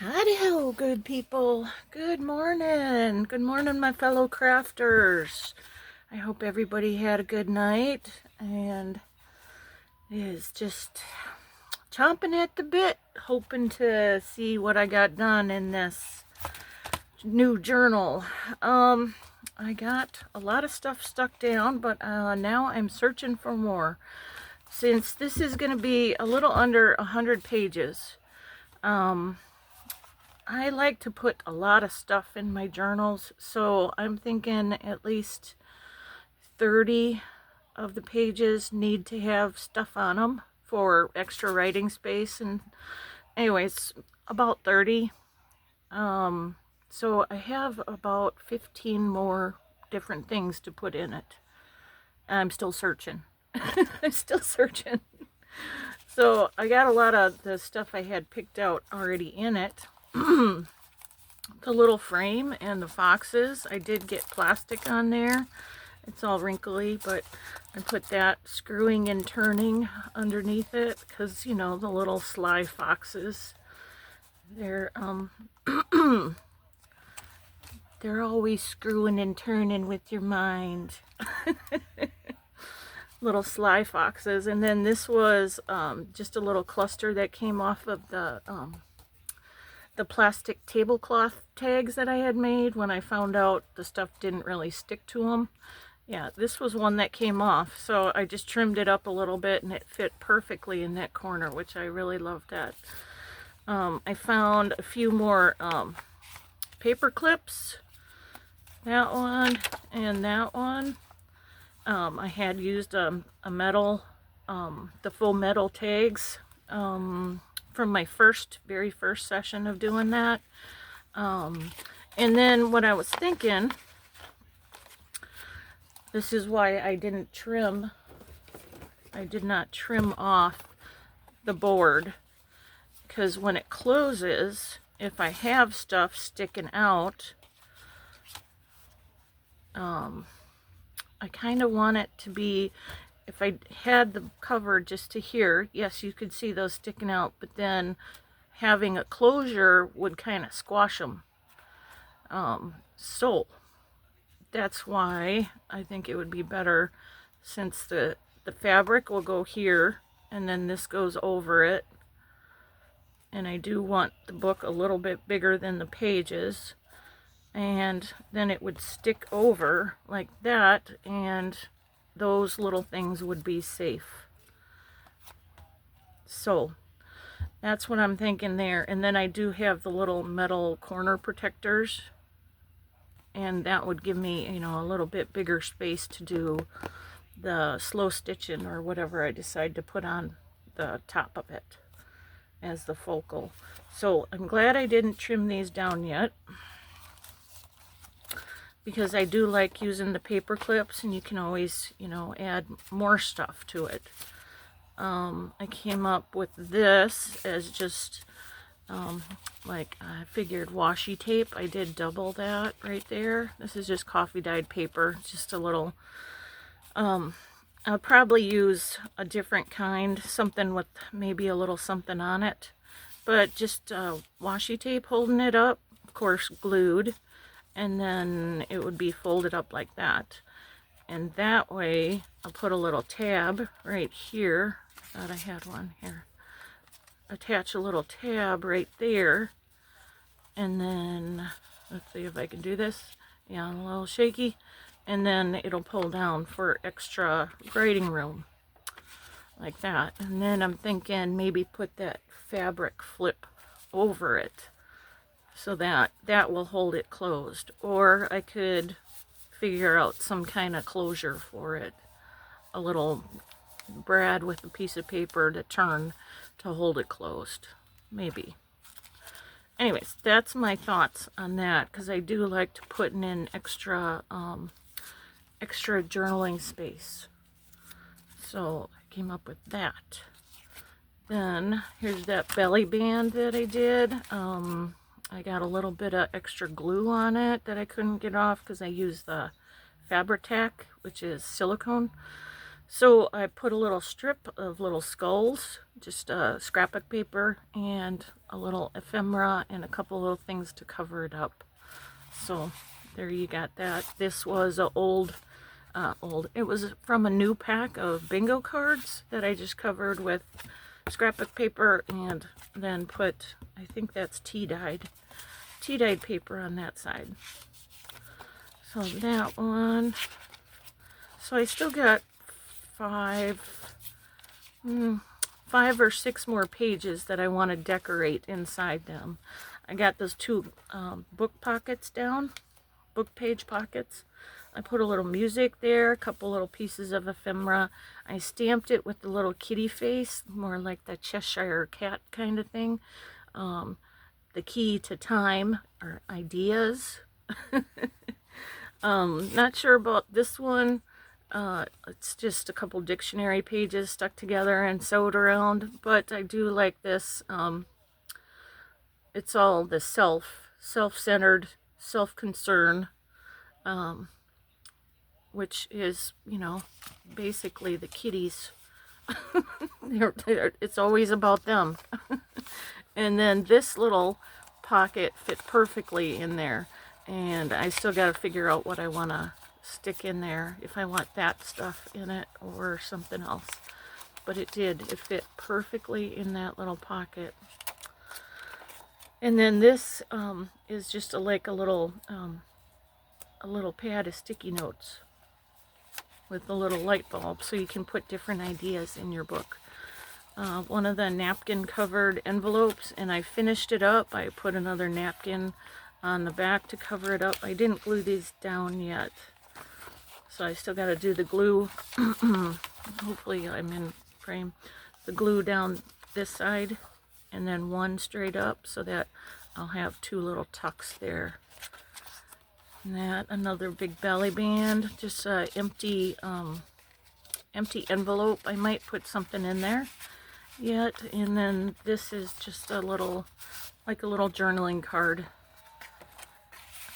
Howdy-ho, good people. Good morning. Good morning, my fellow crafters. I hope everybody had a good night and is just chomping at the bit, hoping to see what I got done in this new journal. I got a lot of stuff stuck down, but now I'm searching for more. Since this is going to be a little under 100 pages, I like to put a lot of stuff in my journals, so I'm thinking at least 30 of the pages need to have stuff on them for extra writing space. And anyways, about 30. So I have about 15 more different things to put in it. I'm still searching. I'm still searching. So I got a lot of the stuff I had picked out already in it. The little frame and the foxes, I did get plastic on there. It's all wrinkly, but I put that screwing and turning underneath it because, you know, the little sly foxes, they're they're always screwing and turning with your mind. Little sly foxes. And then this was just a little cluster that came off of the plastic tablecloth tags that I had made when I found out the stuff didn't really stick to them. Yeah, this was one that came off, so I just trimmed it up a little bit and it fit perfectly in that corner, which I really loved that. I found a few more paper clips, that one and that one. I had used a metal, the full metal tags from my very first session of doing that. And then what I was thinking, this is why I did not trim off the board, because when it closes, if I have stuff sticking out, I kind of want it to be, if I had the cover just to here, yes, you could see those sticking out, but then having a closure would kind of squash them. So that's why I think it would be better, since the fabric will go here and then this goes over it. And I do want the book a little bit bigger than the pages. And then it would stick over like that, and those little things would be safe. So that's what I'm thinking there. And then I do have the little metal corner protectors, and that would give me, you know, a little bit bigger space to do the slow stitching or whatever I decide to put on the top of it as the focal. So I'm glad I didn't trim these down yet, because I do like using the paper clips, and you can always, you know, add more stuff to it. I came up with this as just like, I figured washi tape. I did double that right there. This is just coffee dyed paper, just a little, I'll probably use a different kind, something with maybe a little something on it, but just washi tape holding it up, of course glued, and then it would be folded up like that. And that way I'll put a little tab right here. I thought I had one here. Attach a little tab right there, and then let's see if I can do this. Yeah, I'm a little shaky. And then it'll pull down for extra writing room like that. And then I'm thinking maybe put that fabric flip over it, so that will hold it closed. Or I could figure out some kind of closure for it, a little brad with a piece of paper to turn to hold it closed, maybe. Anyways, that's my thoughts on that, because I do like to put in extra extra journaling space. So I came up with that. Then here's that belly band that I did. I got a little bit of extra glue on it that I couldn't get off because I used the Fabri-Tac, which is silicone. So I put a little strip of little skulls, just scrapbook paper and a little ephemera and a couple little things to cover it up. So there you got that. This was a it was from a new pack of bingo cards that I just covered with scrapbook paper and then put, I think that's tea-dyed paper on that side. So that one. So I still got five or six more pages that I want to decorate inside them. I got those two book pockets down, book page pockets. I put a little music there, a couple little pieces of ephemera. I stamped it with the little kitty face, more like the Cheshire cat kind of thing. The key to time or ideas. Not sure about this one. It's just a couple dictionary pages stuck together and sewed around, but I do like this. It's all the self-centered, self-concern, which is, you know, basically the kitties. It's always about them. And then this little pocket fit perfectly in there, and I still got to figure out what I want to stick in there, if I want that stuff in it or something else. But it fit perfectly in that little pocket. And then this is just like a little pad of sticky notes with a little light bulb, so you can put different ideas in your book. One of the napkin covered envelopes, and I finished it up. I put another napkin on the back to cover it up. I didn't glue these down yet, so I still got to do the glue. Hopefully I'm in frame. The glue down this side and then one straight up, so that I'll have two little tucks there. And that, another big belly band, just a empty envelope. I might put something in there yet. And then this is just a little, like a little journaling card.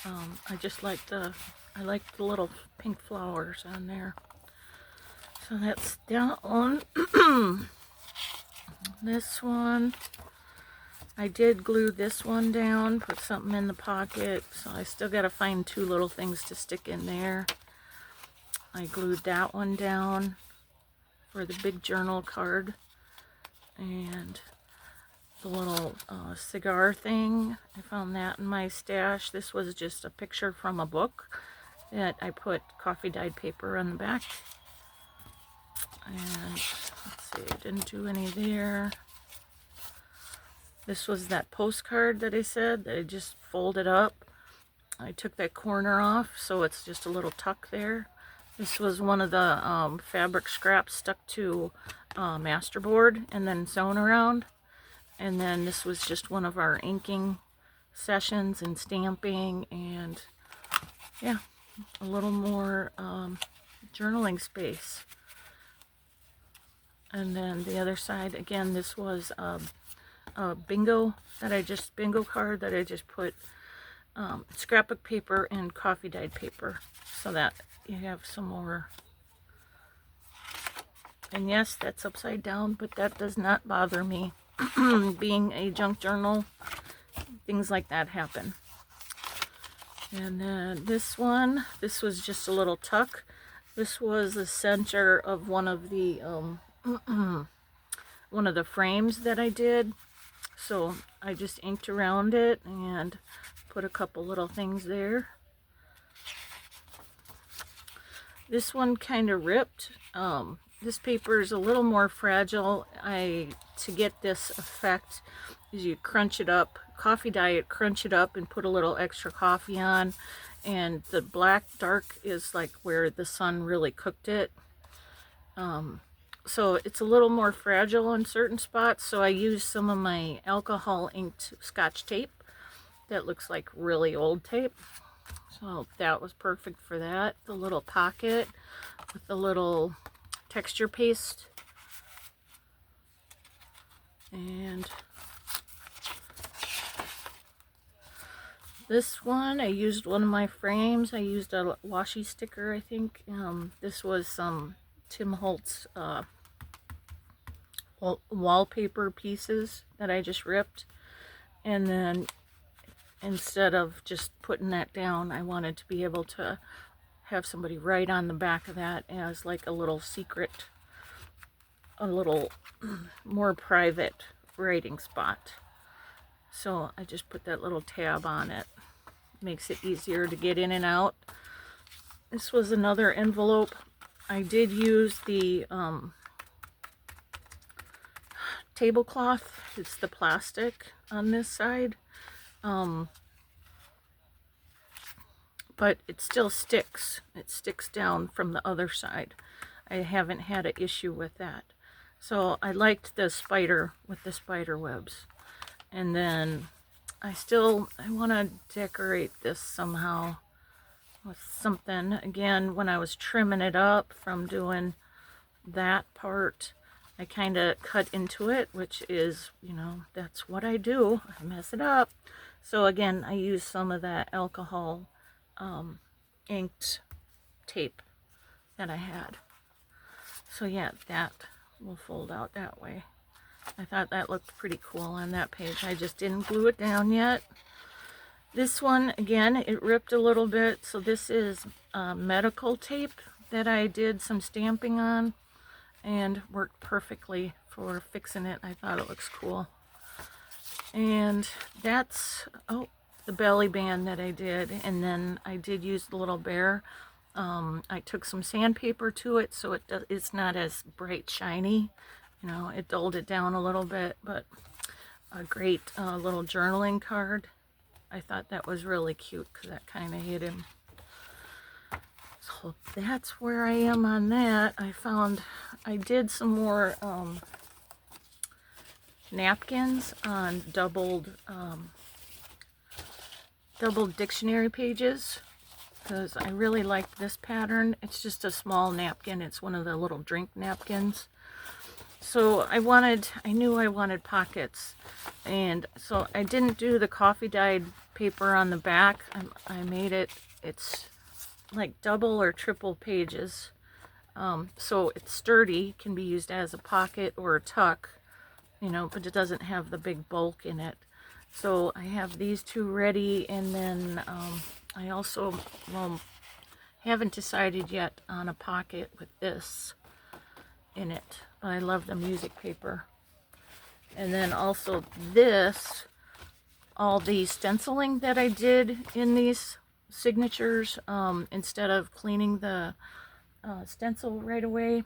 I just like I like the little pink flowers on there. So that's that one. This one, I did glue this one down, put something in the pocket, so I still got to find two little things to stick in there. I glued that one down for the big journal card, and the little cigar thing, I found that in my stash. This was just a picture from a book that I put coffee dyed paper on the back. And let's see, I didn't do any there. This was that postcard that I said that I just folded up. I took that corner off, so it's just a little tuck there. This was one of the fabric scraps stuck to masterboard and then sewn around. And then this was just one of our inking sessions and stamping, and yeah, a little more journaling space. And then the other side, again, this was a bingo card that I just put scrapbook paper and coffee dyed paper, so that you have some more. And yes, that's upside down, but that does not bother me. Being a junk journal, things like that happen. And then this one, this was just a little tuck. This was the center of one of the frames that I did. So I just inked around it and put a couple little things there. This one kind of ripped. This paper is a little more fragile. To get this effect, is you crunch it up, coffee dye it, crunch it up, and put a little extra coffee on. And the black dark is like where the sun really cooked it. So it's a little more fragile on certain spots. So I used some of my alcohol inked Scotch tape that looks like really old tape. So that was perfect for that. The little pocket with the little texture paste. And this one, I used one of my frames. I used a washi sticker, I think. This was some Tim Holtz wallpaper pieces that I just ripped, and then instead of just putting that down, I wanted to be able to have somebody write on the back of that as like a little secret, a little more private writing spot. So I just put that little tab on it. Makes it easier to get in and out. This was another envelope. I did use the tablecloth. It's the plastic on this side. But it still sticks. It sticks down from the other side. I haven't had an issue with that. So I liked the spider with the spider webs. And then I want to decorate this somehow with something. Again, when I was trimming it up from doing that part, I kind of cut into it, which is, you know, that's what I do. I mess it up. So again, I use some of that alcohol inked tape that I had. So yeah, that will fold out that way. I thought that looked pretty cool on that page. I just didn't glue it down yet. This one, again, it ripped a little bit. So this is medical tape that I did some stamping on and worked perfectly for fixing it. I thought it looks cool. And that's, oh, the belly band that I did. And then I did use the little bear. I took some sandpaper to it so it's not as bright shiny. You know, it dulled it down a little bit, but a great little journaling card. I thought that was really cute because that kind of hit him. So that's where I am on that. I did some more napkins on doubled dictionary pages because I really liked this pattern. It's just a small napkin. It's one of the little drink napkins. So I knew I wanted pockets, and so I didn't do the coffee dyed paper on the back. I made it's like double or triple pages, so it's sturdy, can be used as a pocket or a tuck, you know, but it doesn't have the big bulk in it. So I have these two ready, and then I also, well, haven't decided yet on a pocket with this in it. I love the music paper. And then also this, all the stenciling that I did in these signatures, instead of cleaning the stencil right away,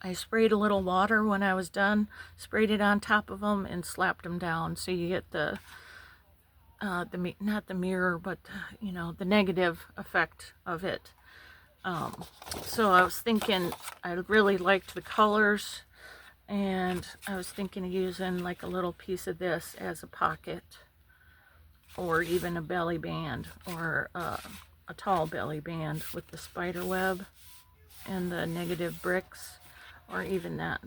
I sprayed a little water when I was done, sprayed it on top of them and slapped them down, so you get the not the mirror, but you know, the negative effect of it. So I was thinking, I really liked the colors, and I was thinking of using like a little piece of this as a pocket, or even a belly band, or a tall belly band with the spider web and the negative bricks, or even that.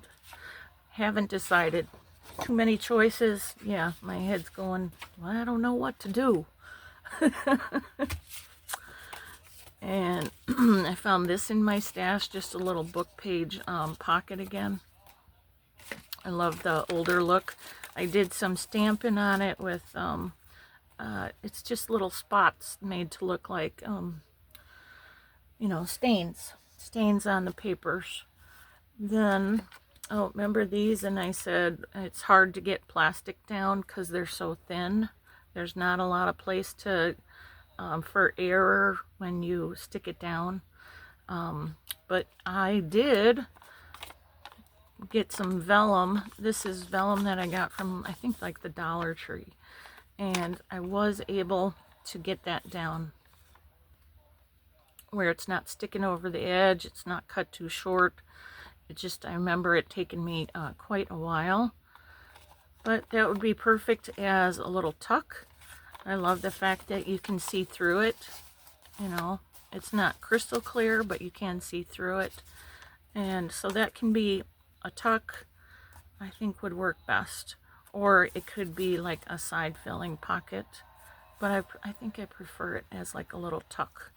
Haven't decided. Too many choices. Yeah, my head's going, well, I don't know what to do. And I found this in my stash, just a little book page pocket again. I love the older look. I did some stamping on it with, it's just little spots made to look like, you know, stains on the papers. Then, oh, remember these? And I said it's hard to get plastic down because they're so thin. There's not a lot of place to for error when you stick it down. But I did get some vellum. This is vellum that I got from, I think, like the Dollar Tree. And I was able to get that down where it's not sticking over the edge. It's not cut too short. It just, I remember it taking me quite a while. But that would be perfect as a little tuck. I love the fact that you can see through it. You know, it's not crystal clear, but you can see through it. And so that can be a tuck, I think would work best. Or it could be like a side filling pocket. But I think I prefer it as like a little tuck.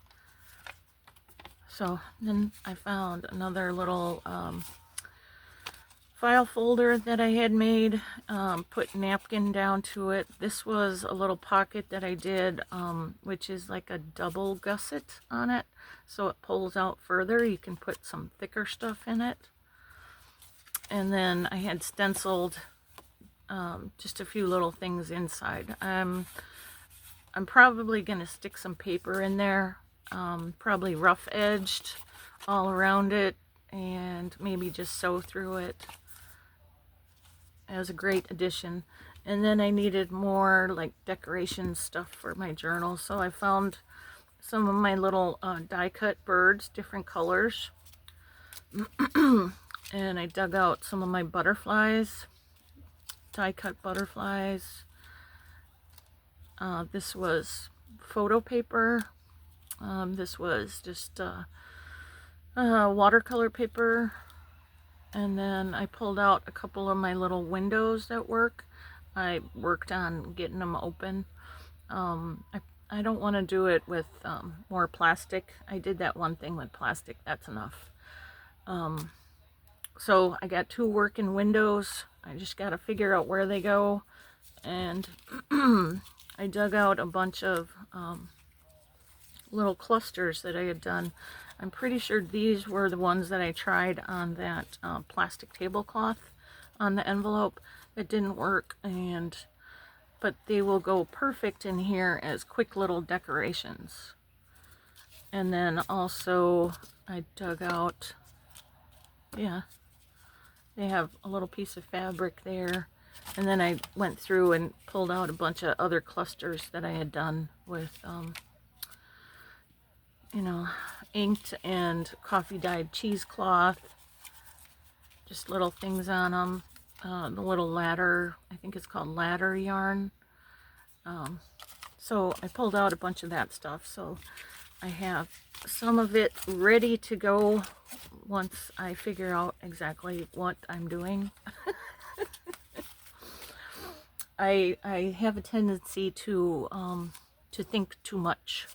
So then I found another little file folder that I had made, put napkin down to it. This was a little pocket that I did, which is like a double gusset on it, so it pulls out further. You can put some thicker stuff in it. And then I had stenciled just a few little things inside. I'm probably going to stick some paper in there, probably rough edged all around it, and maybe just sew through it. As a great addition. And then I needed more like decoration stuff for my journal, so I found some of my little die cut birds, different colors. And I dug out some of my butterflies, die cut butterflies. This was photo paper. This was just watercolor paper. And then I pulled out a couple of my little windows at work. I worked on getting them open. I don't want to do it with more plastic. I did that one thing with plastic. That's enough. So I got 2 working windows. I just got to figure out where they go. And I dug out a bunch of little clusters that I had done. I'm pretty sure these were the ones that I tried on that plastic tablecloth on the envelope. It didn't work, but they will go perfect in here as quick little decorations. And then also I dug out, yeah, they have a little piece of fabric there. And then I went through and pulled out a bunch of other clusters that I had done with you know, inked and coffee dyed cheesecloth, just little things on them. The little ladder, I think it's called ladder yarn. So I pulled out a bunch of that stuff, so I have some of it ready to go once I figure out exactly what I'm doing. I have a tendency to think too much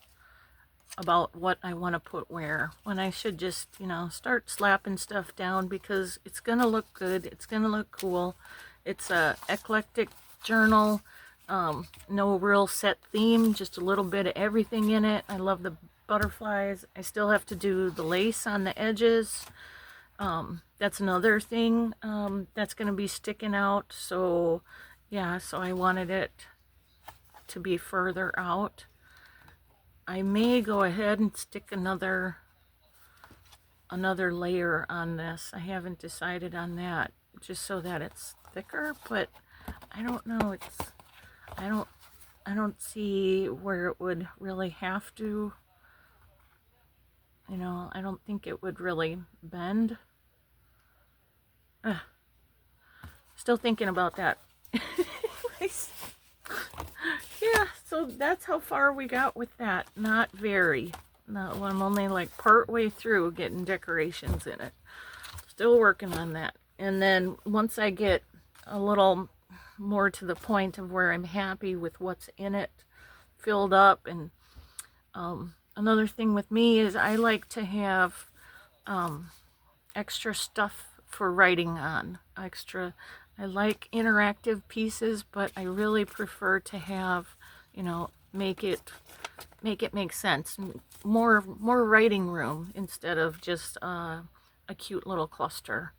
about what I want to put where, when I should just, you know, start slapping stuff down because it's gonna look good, it's gonna look cool. It's a eclectic journal, no real set theme, just a little bit of everything in it. I love the butterflies. I still have to do the lace on the edges. That's another thing that's gonna be sticking out. So yeah, so I wanted it to be further out. I may go ahead and stick another layer on this. I haven't decided on that, just so that it's thicker, but I don't know. I don't see where it would really have to. You know, I don't think it would really bend. Still thinking about that. Yeah, so that's how far we got with that. Not very. No, I'm only like part way through getting decorations in it. Still working on that. And then once I get a little more to the point of where I'm happy with what's in it, filled up, and another thing with me is I like to have extra stuff for writing on. I like interactive pieces, but I really prefer to have, you know, make it make sense. More writing room instead of just a cute little cluster.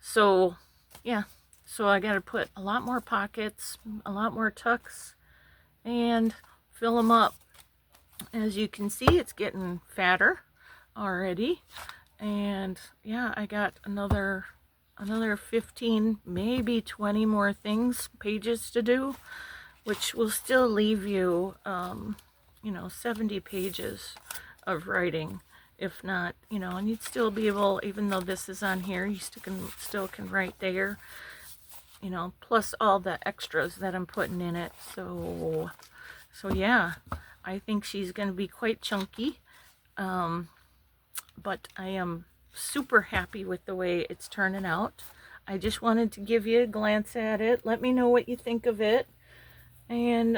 So yeah, so I got to put a lot more pockets, a lot more tucks, and fill them up. As you can see, it's getting fatter already. And yeah, I got another 15, maybe 20 more pages to do, which will still leave you, you know, 70 pages of writing, if not, you know, and you'd still be able, even though this is on here, you still can write there, you know, plus all the extras that I'm putting in it. So yeah, I think she's going to be quite chunky, but I am super happy with the way it's turning out. I just wanted to give you a glance at it. Let me know what you think of it. And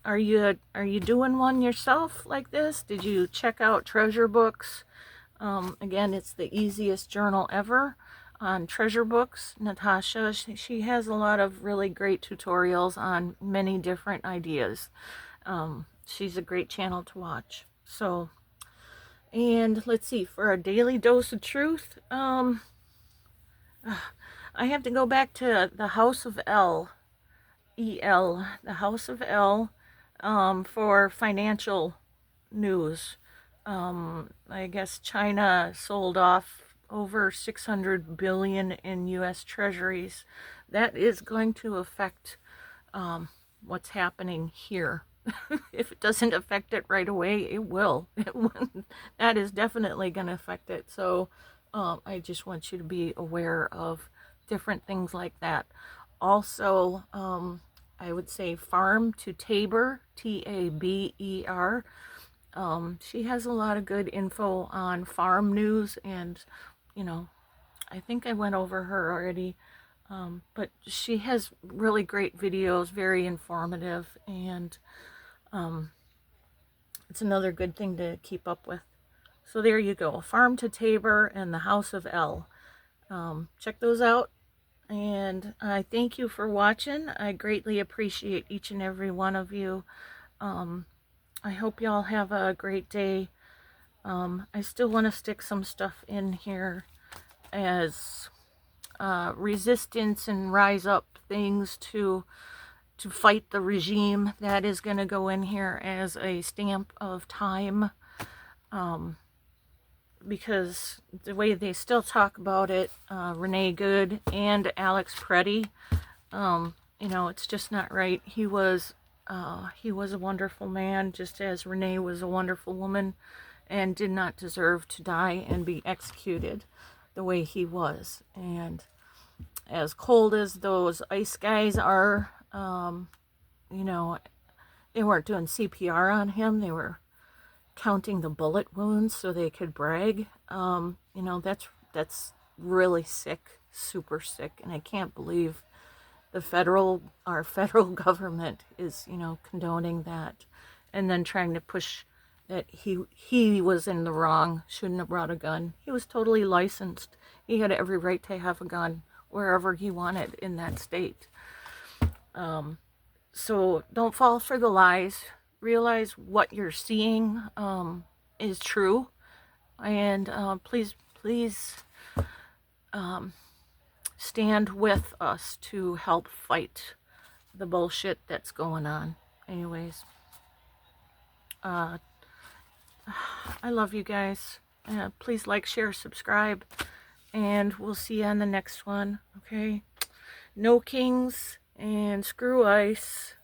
are you doing one yourself like this? Did you check out treasure books? Again, it's the easiest journal ever on treasure books. Natasha, she has a lot of really great tutorials on many different ideas. She's a great channel to watch. So, and let's see, for a daily dose of truth, I have to go back to the House of L, E-L, the House of L, for financial news. I guess China sold off over 600 billion in U.S. treasuries. That is going to affect what's happening here. If it doesn't affect it right away, it will. That is definitely going to affect it. So I just want you to be aware of different things like that. Also, I would say Farm to Tabor, Taber. She has a lot of good info on farm news, and you know, I think I went over her already. But she has really great videos, very informative, and it's another good thing to keep up with. So there you go, Farm to Tabor and the House of L. Check those out, and I thank you for watching. I greatly appreciate each and every one of you. I hope y'all have a great day. I still want to stick some stuff in here as resistance and rise up things to fight the regime. That is going to go in here as a stamp of time, because the way they still talk about it, Renee Good and Alex Preddy, you know, it's just not right. He was a wonderful man, just as Renee was a wonderful woman, and did not deserve to die and be executed the way he was. And as cold as those ice guys are, you know, they weren't doing CPR on him. They were counting the bullet wounds so they could brag. You know, that's really sick, super sick, and I can't believe our federal government is, you know, condoning that, and then trying to push that he was in the wrong, shouldn't have brought a gun. He was totally licensed. He had every right to have a gun wherever he wanted in that state. So don't fall for the lies. Realize what you're seeing is true, and please stand with us to help fight the bullshit that's going on. Anyways, I love you guys. Please like, share, subscribe, and we'll see you on the next one. Okay? No kings and screw ice.